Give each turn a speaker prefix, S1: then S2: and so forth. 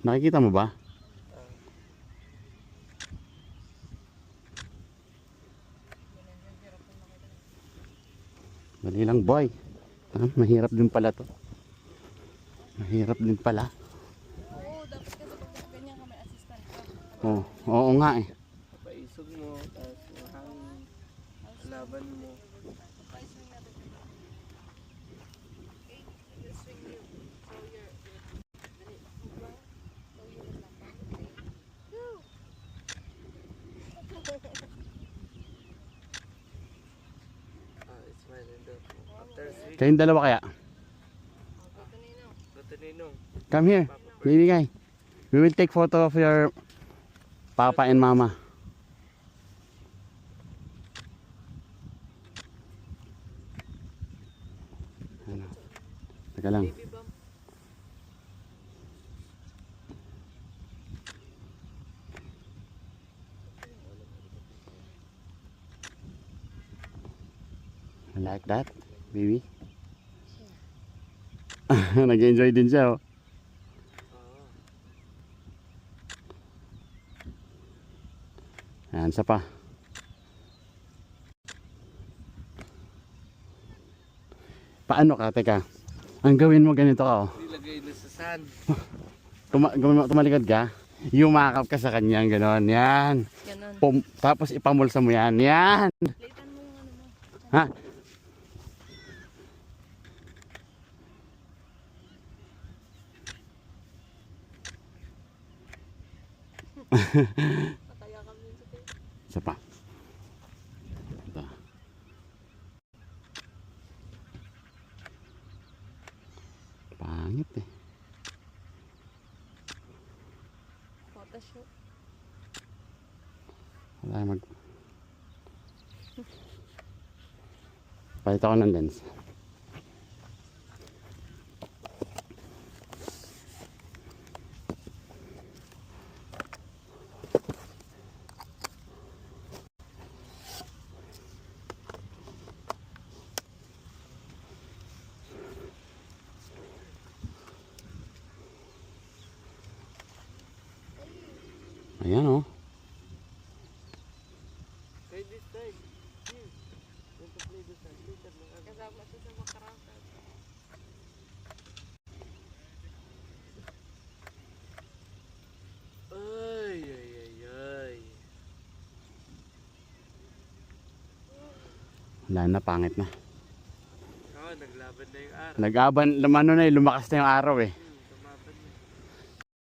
S1: Nakikita mo ba? Dali lang boy. Mahirap din pala to. Mahirap din pala.
S2: Oo, dapat kasi pag ganyan ka may assistant ka.
S1: Oo, oo nga eh.
S3: Paisog mo, tapos mahangin. Laban mo.
S2: Pa-swing natin. Okay, let's swing you. So you're dali, move lang. So you're lapan. Okay. Woo!
S3: It's my window. After swing,
S1: Kayong dalawa kaya?
S2: Ito Ninong.
S3: Luto Ninong.
S1: Come here. Baby guy. We will take photo of your papa and mama. Ano? Teka lang.
S2: Baby bump.
S1: Like that, baby. Nag-enjoy din siya oh. Ayan, isa pa. Paano ka? Teka. Ang gawin mo ganito ka oh.
S3: Nilagay na sa sand.
S1: Tumalikod ka. Yumakap ka sa kanya, gano'n. Yan.
S2: Ganon.
S1: Tapos ipamulsa mo yan. Yan.
S2: Litan mo yung ano mo.
S1: Ha?
S2: Pataya kami sa tayo.
S1: Isa pa. Ito. Pangit eh.
S2: Photoshoot.
S1: Wala mag... Palit ako ng lens. Ayan oh.
S3: Kay this side. Here. Want to play this side. Later lang.
S2: Kasama siya sa makarangkad.
S3: Ay, ay, ay, ay.
S1: Wala na, pangit na.
S3: Oo, naglaban na yung araw.
S1: Nag-aban, ano na eh, lumakas na yung araw eh.